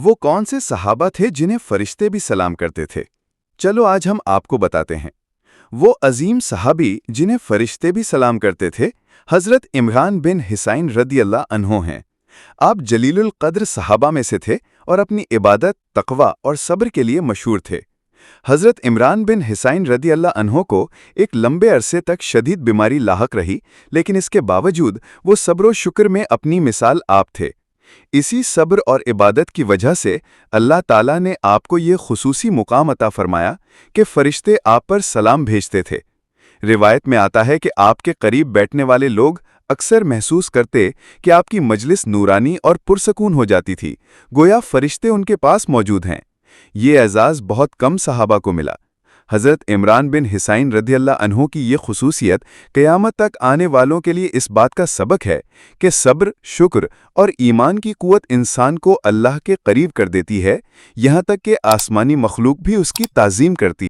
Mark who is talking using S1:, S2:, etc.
S1: وہ کون سے صحابہ تھے جنہیں فرشتے بھی سلام کرتے تھے؟ چلو آج ہم آپ کو بتاتے ہیں۔ وہ عظیم صحابی جنہیں فرشتے بھی سلام کرتے تھے، حضرت عمران بن حسین رضی اللہ عنہ ہیں۔ آپ جلیل القدر صحابہ میں سے تھے اور اپنی عبادت، تقوی اور صبر کے لیے مشہور تھے۔ حضرت عمران بن حسین رضی اللہ عنہ کو ایک لمبے عرصے تک شدید بیماری لاحق رہی، لیکن اس کے باوجود وہ صبر و شکر میں اپنی مثال آپ تھے۔ اسی صبر اور عبادت کی وجہ سے اللہ تعالیٰ نے آپ کو یہ خصوصی مقام عطا فرمایا کہ فرشتے آپ پر سلام بھیجتے تھے۔ روایت میں آتا ہے کہ آپ کے قریب بیٹھنے والے لوگ اکثر محسوس کرتے کہ آپ کی مجلس نورانی اور پرسکون ہو جاتی تھی، گویا فرشتے ان کے پاس موجود ہیں۔ یہ اعزاز بہت کم صحابہ کو ملا۔ حضرت عمران بن حسین رضی اللہ عنہ کی یہ خصوصیت قیامت تک آنے والوں کے لیے اس بات کا سبق ہے کہ صبر، شکر اور ایمان کی قوت انسان کو اللہ کے قریب کر دیتی ہے، یہاں تک کہ آسمانی مخلوق بھی اس کی تعظیم کرتی ہے۔